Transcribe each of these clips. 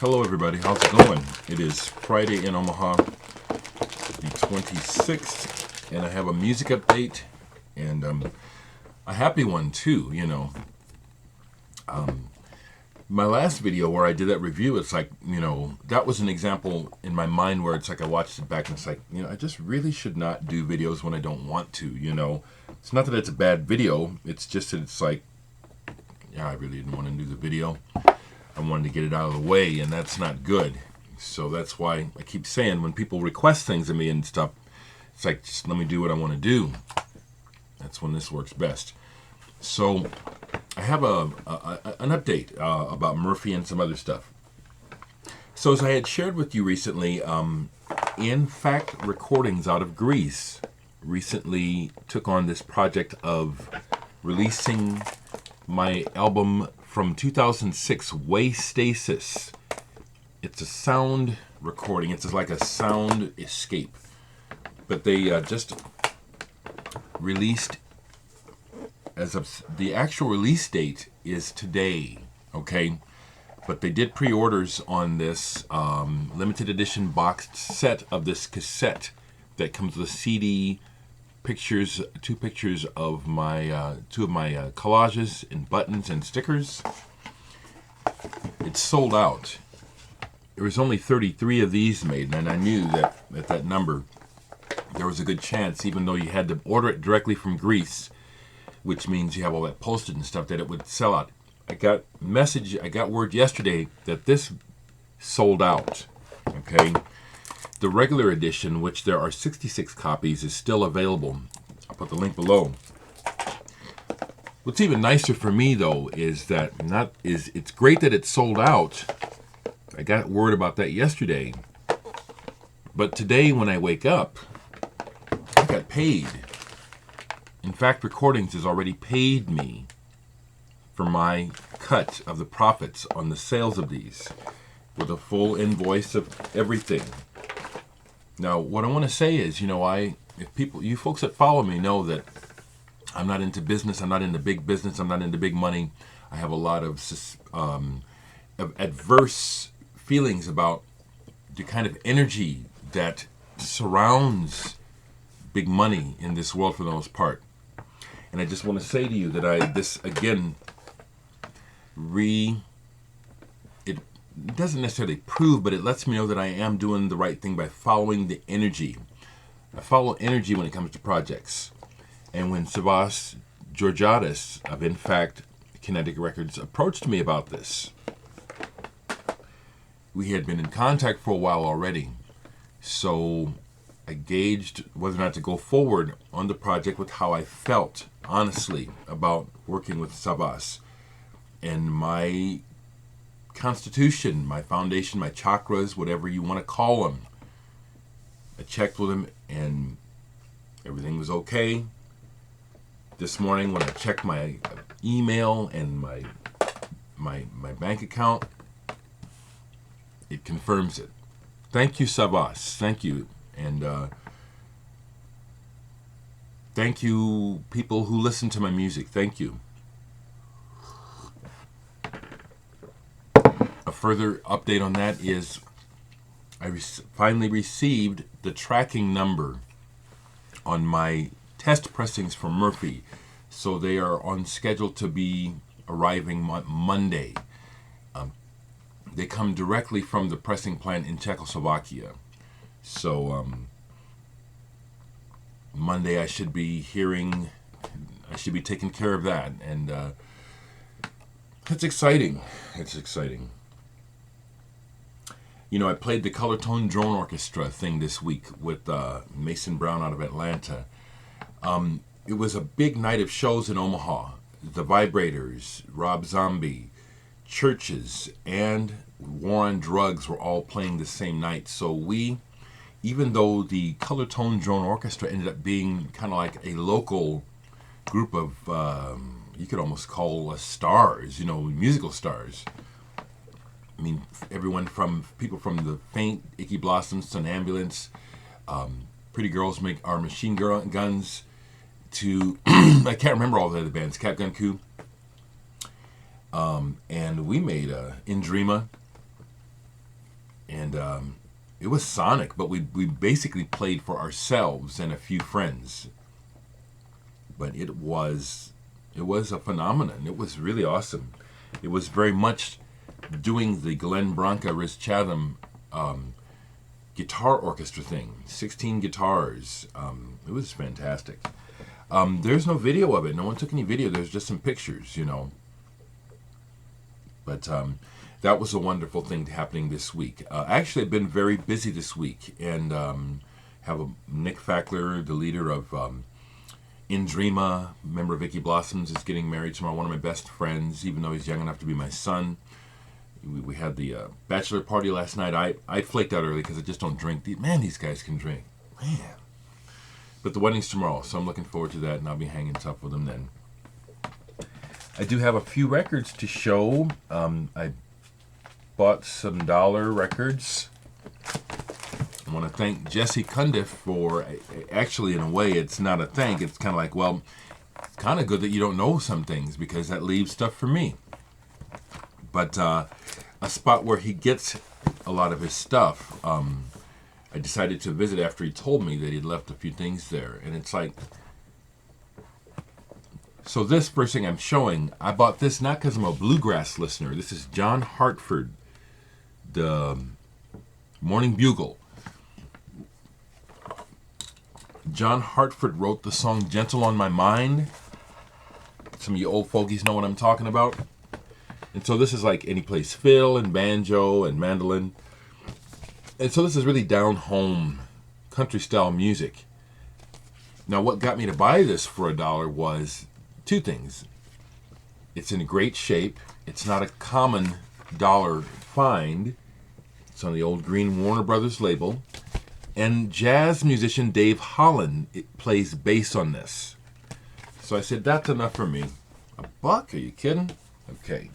Hello everybody, how's it going? It is Friday in Omaha, the 26th, and I have a music update, and a happy one too, My last video where I did that review, it's like, that was an example in my mind where it's like I watched it back and it's like, I just really should not do videos when I don't want to, It's not that it's a bad video, it's just that it's like, I really didn't want to do the video. I wanted to get it out of the way, and that's not good. So that's why I keep saying when people request things of me and stuff, it's like, just let me do what I want to do. That's when this works best. So I have an update about Murphy and some other stuff. So as I had shared with you recently, In Fact Recordings out of Greece recently took on this project of releasing my album from 2006, Way Stasis. It's a sound recording. It's like a sound escape. But they just released, as of the actual release date is today, okay? But they did pre-orders on this limited edition boxed set of this cassette that comes with CD, pictures, two pictures of my two of my collages and buttons and stickers. It's sold out. There was only 33 of these made, and I knew that at that number there was a good chance, even though you had to order it directly from Greece, which means you have all that postage and stuff, that it would sell out. I got word yesterday that this sold out. Okay. The regular edition, which there are 66 copies, is still available. I'll put the link below. What's even nicer for me, though, is that it's great that it's sold out. I got word about that yesterday. But today, when I wake up, I got paid. In Fact Recordings has already paid me for my cut of the profits on the sales of these, with a full invoice of everything. Now, what I want to say is, you folks that follow me know that I'm not into business. I'm not into big business. I'm not into big money. I have a lot of adverse feelings about the kind of energy that surrounds big money in this world for the most part. And I just want to say to you that this again, it doesn't necessarily prove, but it lets me know that I am doing the right thing by following the energy. I follow energy when it comes to projects. And when Savas Georgiadis of In Fact Kinetic Records approached me about this, we had been in contact for a while already. So I gauged whether or not to go forward on the project with how I felt, honestly, about working with Savas. And my constitution, my foundation, my chakras, whatever you want to call them, I checked with him and everything was okay. This morning when I checked my email and my bank account, it confirms it. Thank you, Savas. Thank you. And thank you, people who listen to my music. Thank you. A further update on that is I finally received the tracking number on my test pressings from Murphy. So they are on schedule to be arriving Monday. They come directly from the pressing plant in Czechoslovakia. So Monday I should be taking care of that. And it's exciting. It's exciting. I played the Color Tone Drone Orchestra thing this week with Mason Brown out of Atlanta. It was a big night of shows in Omaha. The Vibrators, Rob Zombie, Churches, and War on Drugs were all playing the same night. So even though the Color Tone Drone Orchestra ended up being kind of like a local group of, you could almost call us stars, musical stars. I mean, everyone from people from The Faint, Icky Blossoms, Sun Ambulance, Pretty Girls Make Our Machine Guns, to, I can't remember all the other bands, Cap Gun Coup. And we made Indreama. and it was sonic, but we basically played for ourselves and a few friends. But it was a phenomenon. It was really awesome. It was very much doing the Glenn Branca Rhys Chatham guitar orchestra thing. 16 guitars. It was fantastic. There's no video of it. No one took any video. There's just some pictures, you know. But that was a wonderful thing happening this week. Actually, I've been very busy this week, and have Nick Fackler, the leader of Indreama, member of Vicky Blossoms, is getting married tomorrow. One of my best friends, even though he's young enough to be my son. We had the bachelor party last night. I flaked out early because I just don't drink. Man, these guys can drink. Man. But the wedding's tomorrow, so I'm looking forward to that, and I'll be hanging tough with them then. I do have a few records to show. I bought some dollar records. I want to thank Jesse Cundiff for, actually, in a way, it's not a thank. It's kind of like, well, it's kind of good that you don't know some things, because that leaves stuff for me. But a spot where he gets a lot of his stuff, I decided to visit after he told me that he'd left a few things there. And it's like, so this first thing I'm showing, I bought this not because I'm a bluegrass listener. This is John Hartford, the Morning Bugle. John Hartford wrote the song Gentle on My Mind. Some of you old fogies know what I'm talking about. And so this is like Any Place Phil and banjo and mandolin. And so this is really down-home country-style music. Now, what got me to buy this for $1 was two things. It's in great shape. It's not a common dollar find. It's on the old green Warner Brothers label. And jazz musician Dave Holland plays bass on this. So I said, that's enough for me. $1? Are you kidding? Okay.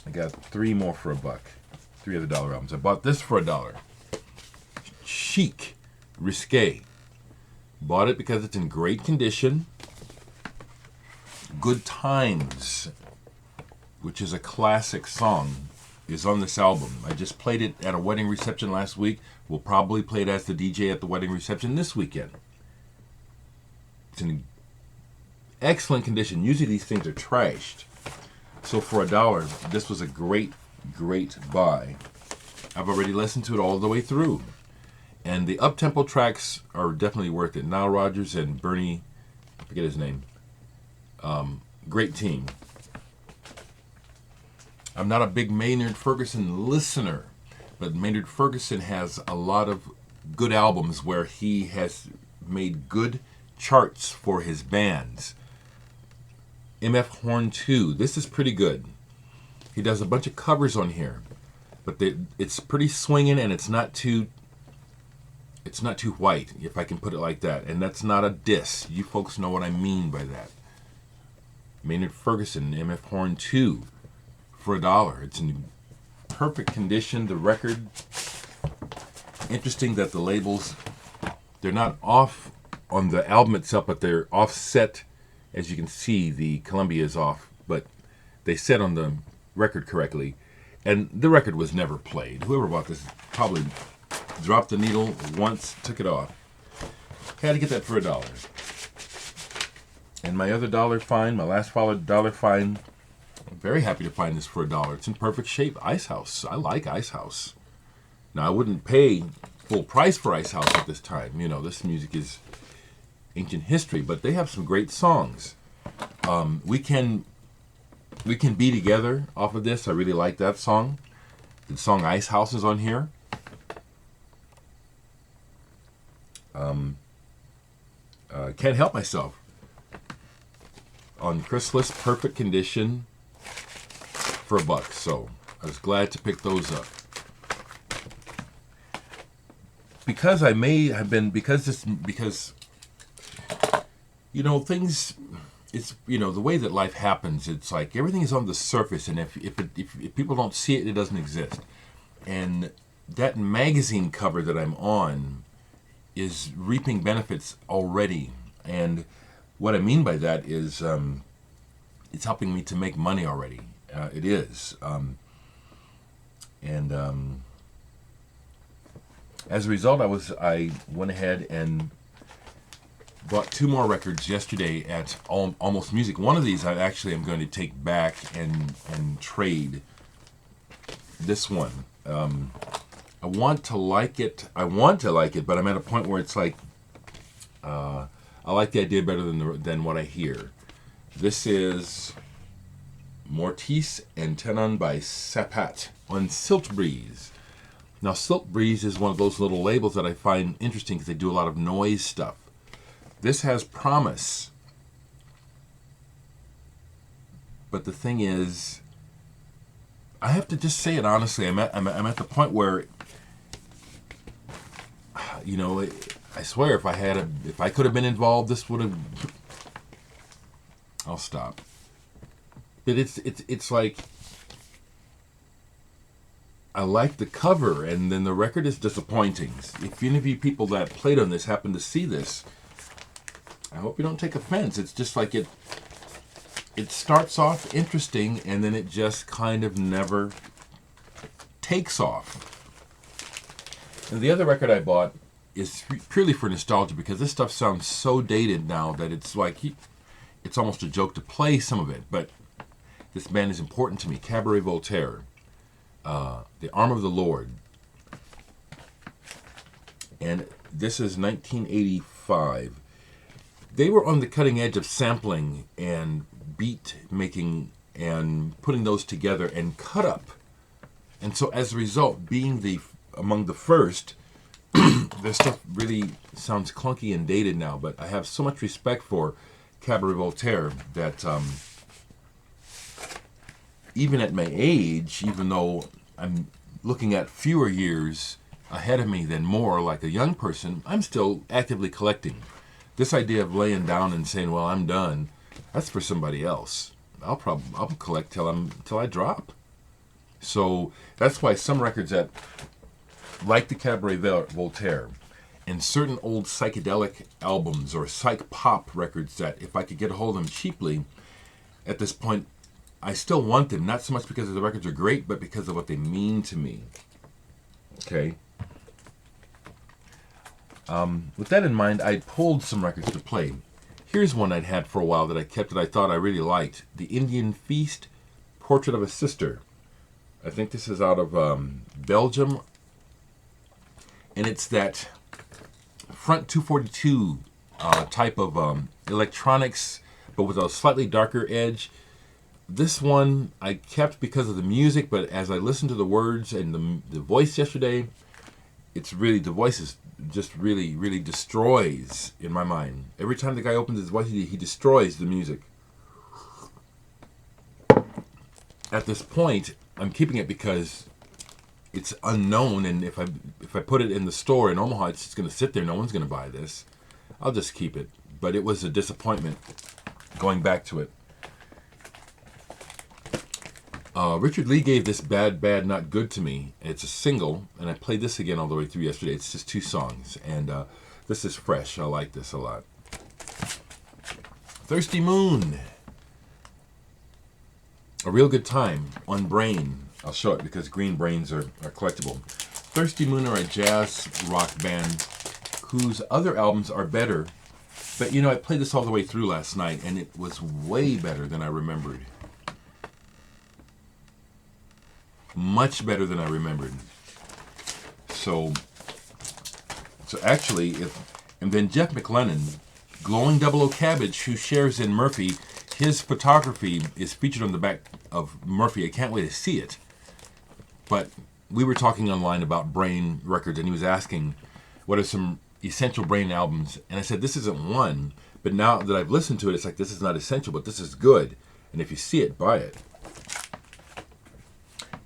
I got 3 more for $1. 3 other dollar albums. I bought this for $1. Chic, Risque. Bought it because it's in great condition. Good Times, which is a classic song, is on this album. I just played it at a wedding reception last week. We'll probably play it as the DJ at the wedding reception this weekend. It's in excellent condition. Usually these things are trashed. So for $1, this was a great buy. I've already listened to it all the way through. And the up-tempo tracks are definitely worth it. Nile Rodgers and Bernie, I forget his name. Great team. I'm not a big Maynard Ferguson listener, but Maynard Ferguson has a lot of good albums where he has made good charts for his bands. MF Horn 2, this is pretty good. He does a bunch of covers on here, but it's pretty swinging, and it's not too white, if I can put it like that. And that's not a diss. You folks know what I mean by that. Maynard Ferguson, MF Horn 2, for $1. It's in perfect condition. The record, interesting that the labels, they're not off on the album itself, but they're offset. As you can see, the Columbia is off, but they set on the record correctly. And the record was never played. Whoever bought this probably dropped the needle once, took it off. Had to get that for $1. And my other dollar find, my last dollar find, I'm very happy to find this for $1. It's in perfect shape. Ice House. I like Ice House. Now, I wouldn't pay full price for Ice House at this time. You know, this music is ancient history, but they have some great songs. We Can Be Together off of this. I really like that song. The song Ice House is on here. Can't Help Myself on Chrysalis, perfect condition for $1. So I was glad to pick those up. Because you know, things, it's, you know, the way that life happens, it's like everything is on the surface, and if people don't see it, it doesn't exist. And that magazine cover that I'm on is reaping benefits already. And what I mean by that is it's helping me to make money already. It is. And as a result, I went ahead and bought 2 more records yesterday at Almost Music. One of these I actually am going to take back and trade. This one. I want to like it, but I'm at a point where it's like, I like the idea better than what I hear. This is Mortise and Tenon by Sapat on Silt Breeze. Now, Silt Breeze is one of those little labels that I find interesting because they do a lot of noise stuff. This has promise. But the thing is, I have to just say it honestly. I'm at the point where, you know, I swear if I could have been involved, this would have. I'll stop. But it's like, I like the cover, and then the record is disappointing. If any of you people that played on this happen to see this, I hope you don't take offense. It's just like it starts off interesting, and then it just kind of never takes off. And the other record I bought is purely for nostalgia, because this stuff sounds so dated now that it's like, it's almost a joke to play some of it. But this band is important to me. Cabaret Voltaire, The Arm of the Lord. And this is 1985. They were on the cutting edge of sampling and beat making and putting those together and cut up. And so as a result, being among the first, their stuff really sounds clunky and dated now, but I have so much respect for Cabaret Voltaire that even at my age, even though I'm looking at fewer years ahead of me than more like a young person, I'm still actively collecting. This idea of laying down and saying, well, I'm done, that's for somebody else. I'll collect till I drop. So that's why some records that, like the Cabaret Voltaire, and certain old psychedelic albums or psych pop records that if I could get a hold of them cheaply, at this point, I still want them. Not so much because the records are great, but because of what they mean to me. Okay. With that in mind, I pulled some records to play. Here's one I'd had for a while that I kept that I thought I really liked. The Indian Feast, Portrait of a Sister. I think this is out of Belgium. And it's that front 242 type of electronics, but with a slightly darker edge. This one I kept because of the music, but as I listened to the words and the voice yesterday, it's really, the voice is just really, really destroys in my mind. Every time the guy opens his voice, he destroys the music. At this point, I'm keeping it because it's unknown, and if I put it in the store in Omaha, it's just going to sit there. No one's going to buy this. I'll just keep it. But it was a disappointment going back to it. Richard Lee gave this Bad, Bad, Not Good to me. It's a single, and I played this again all the way through yesterday. It's just 2 songs, and this is fresh. I like this a lot. Thirsty Moon. A Real Good Time on Brain. I'll show it because green brains are collectible. Thirsty Moon are a jazz rock band whose other albums are better. But, you know, I played this all the way through last night, and it was way better than I remembered. Much better than I remembered. So actually, and then Jeff McLennan, Glowing Double O Cabbage, who shares in Murphy, his photography is featured on the back of Murphy. I can't wait to see it. But we were talking online about Brain Records, and he was asking, what are some essential Brain albums? And I said, this isn't one, but now that I've listened to it, it's like, this is not essential, but this is good. And if you see it, buy it.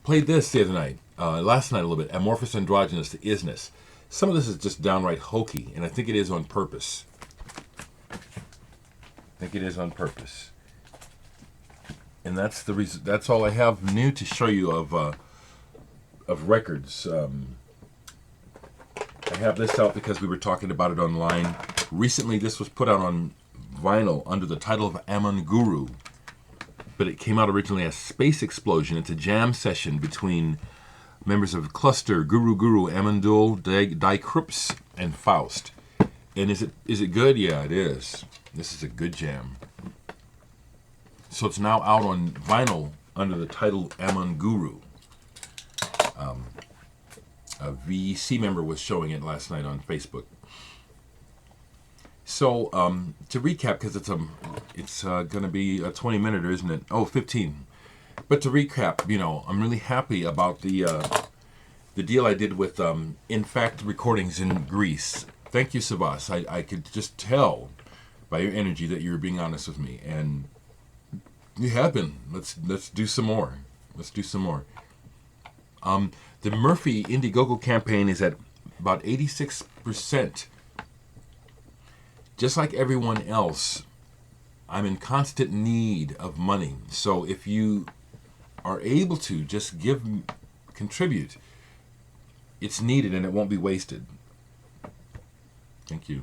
Played this the other night, last night a little bit, Amorphous Androgynous, The Isness. Some of this is just downright hokey, and I think it is on purpose. And that's the reason. That's all I have new to show you of records. I have this out because we were talking about it online. Recently, this was put out on vinyl under the title of Ammon Guru. But it came out originally as Space Explosion. It's a jam session between members of Cluster, Guru, Amandul, Dikrups, and Faust. And is it good? Yeah, it is. This is a good jam. So it's now out on vinyl under the title Amanguru. A VC member was showing it last night on Facebook. So to recap, because it's going to be a 20-minute, isn't it? Oh, 15. But to recap, I'm really happy about the deal I did with In Fact Recordings in Greece. Thank you, Savas. I could just tell by your energy that you were being honest with me, and you have been. Let's do some more. Let's do some more. The Murphy Indiegogo campaign is at about 86%. Just like everyone else, I'm in constant need of money. So if you are able to just contribute, it's needed and it won't be wasted. Thank you.